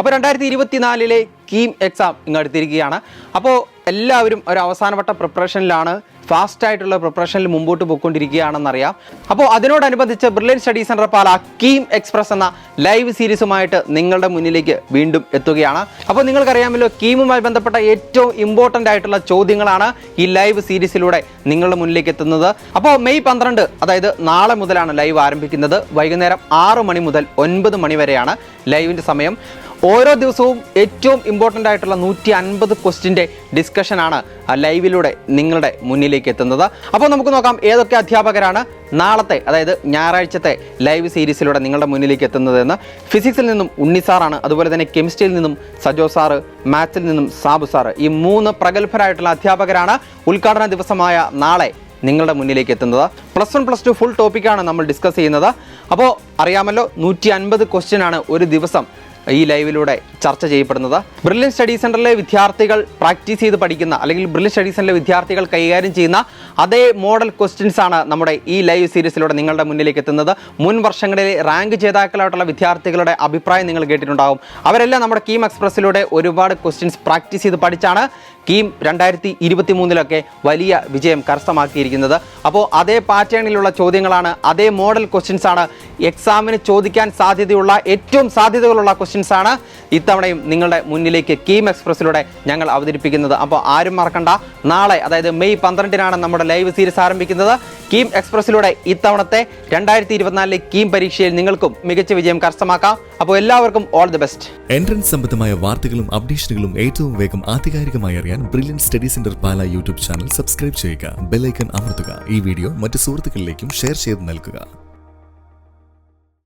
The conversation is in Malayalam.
അപ്പോൾ 2024 കീം എക്സാം ഇങ്ങടുത്തിരിക്കുകയാണ്. അപ്പോൾ എല്ലാവരും ഒരു അവസാനവട്ട പ്രിപ്പറേഷനിലാണ്, ഫാസ്റ്റായിട്ടുള്ള പ്രിപ്പറേഷനിൽ മുമ്പോട്ട് പോയിക്കൊണ്ടിരിക്കുകയാണെന്നറിയാം. അപ്പോൾ അതിനോടനുബന്ധിച്ച് ബ്രില്യൻറ്റ് സ്റ്റഡി സെൻറ്റർ പാല കീം എക്സ്പ്രസ് എന്ന ലൈവ് സീരീസുമായിട്ട് നിങ്ങളുടെ മുന്നിലേക്ക് വീണ്ടും എത്തുകയാണ്. അപ്പോൾ നിങ്ങൾക്കറിയാമല്ലോ, കീമുമായി ബന്ധപ്പെട്ട ഏറ്റവും ഇമ്പോർട്ടൻ്റ് ആയിട്ടുള്ള ചോദ്യങ്ങളാണ് ഈ ലൈവ് സീരീസിലൂടെ നിങ്ങളുടെ മുന്നിലേക്ക് എത്തുന്നത്. അപ്പോൾ മെയ് 12, അതായത് നാളെ മുതലാണ് ലൈവ് ആരംഭിക്കുന്നത്. വൈകുന്നേരം 6 മണി മുതൽ 9 മണി വരെയാണ് ലൈവിൻ്റെ സമയം. ഓരോ ദിവസവും ഏറ്റവും ഇമ്പോർട്ടൻ്റ് ആയിട്ടുള്ള 150 ക്വസ്റ്റ്യൻ്റെ ഡിസ്കഷനാണ് ലൈവിലൂടെ നിങ്ങളുടെ മുന്നിലേക്ക് എത്തുന്നത്. അപ്പോൾ നമുക്ക് നോക്കാം ഏതൊക്കെ അധ്യാപകരാണ് നാളത്തെ, അതായത് ഞായറാഴ്ചത്തെ ലൈവ് സീരീസിലൂടെ നിങ്ങളുടെ മുന്നിലേക്ക് എത്തുന്നതെന്ന്. ഫിസിക്സിൽ നിന്നും ഉണ്ണി സാറാണ്, അതുപോലെ തന്നെ കെമിസ്ട്രിയിൽ നിന്നും സജോ സാറ്, മാത്സിൽ നിന്നും സാബു സാറ്. ഈ 3 പ്രഗത്ഭരായിട്ടുള്ള അധ്യാപകരാണ് ഉദ്ഘാടന ദിവസമായ നാളെ നിങ്ങളുടെ മുന്നിലേക്ക് എത്തുന്നത്. +1 +2 ഫുൾ ടോപ്പിക്കാണ് നമ്മൾ ഡിസ്കസ് ചെയ്യുന്നത്. അപ്പോൾ അറിയാമല്ലോ, 150 ക്വസ്റ്റ്യനാണ് ഒരു ദിവസം ഈ ലൈവിലൂടെ ചർച്ച ചെയ്യപ്പെടുന്നത്. ബ്രില്യൻറ്റ് സ്റ്റഡി സെൻറ്ററിലെ വിദ്യാർത്ഥികൾ പ്രാക്ടീസ് ചെയ്ത് പഠിക്കുന്ന, അല്ലെങ്കിൽ ബ്രില്യൻറ്റ് സ്റ്റഡി സെൻറ്ററിലെ വിദ്യാർത്ഥികൾ കൈകാര്യം ചെയ്യുന്ന അതേ മോഡൽ ക്വസ്റ്റ്യൻസ് ആണ് നമ്മുടെ ഈ ലൈവ് സീരീസിലൂടെ നിങ്ങളുടെ മുന്നിലേക്ക് എത്തുന്നത്. മുൻ വർഷങ്ങളിലെ റാങ്ക് ജേതാക്കളായിട്ടുള്ള വിദ്യാർത്ഥികളുടെ അഭിപ്രായം നിങ്ങൾ കേട്ടിട്ടുണ്ടാകും. അവരെല്ലാം നമ്മുടെ കീം എക്സ്പ്രസ്സിലൂടെ ഒരുപാട് ക്വസ്റ്റ്യൻസ് പ്രാക്ടീസ് ചെയ്ത് പഠിച്ചാണ് കീം 2023 വലിയ വിജയം കരസ്ഥമാക്കിയിരിക്കുന്നത്. അപ്പോൾ അതേ പാറ്റേണിലുള്ള ചോദ്യങ്ങളാണ്, അതേ മോഡൽ ക്വസ്റ്റ്യൻസ് ആണ് എക്സാമിന് ചോദിക്കാൻ സാധ്യതയുള്ള, ഏറ്റവും സാധ്യതകളുള്ള ക്വസ്റ്റ്യൻസ് ആണ് ഇത്തവണയും നിങ്ങളുടെ മുന്നിലേക്ക് കീം എക്സ്പ്രസ്സിലൂടെ ഞങ്ങൾ അവതരിപ്പിക്കുന്നത്. അപ്പോൾ ആരും മറക്കണ്ട, നാളെ അതായത് മെയ് 12 നമ്മുടെ ലൈവ് സീരീസ് ആരംഭിക്കുന്നത്. കീം എക്സ്പ്രസ്സിലൂടെ ഇത്തവണത്തെ 2024 കീം പരീക്ഷയിൽ നിങ്ങൾക്കും മികച്ച വിജയം കരസ്ഥമാക്കാം. അപ്പോൾ എല്ലാവർക്കും ഓൾ ദി ബെസ്റ്റ്. എൻട്രൻസ് സംബന്ധമായ വാർത്തകളും അപ്ഡേഷനുകളും ഏറ്റവും വേഗം ആധികാരികമായി അറിയാൻ ബ്രില്യൻറ്റ് സ്റ്റഡി സെന്റർ പാല യൂട്യൂബ് ചാനൽ സബ്സ്ക്രൈബ് ചെയ്യുക. ബെൽ ഐക്കൺ അമർത്തുക. ഈ വീഡിയോ മറ്റ് സുഹൃത്തുക്കളിലേക്കും ഷെയർ ചെയ്ത് നൽകുക.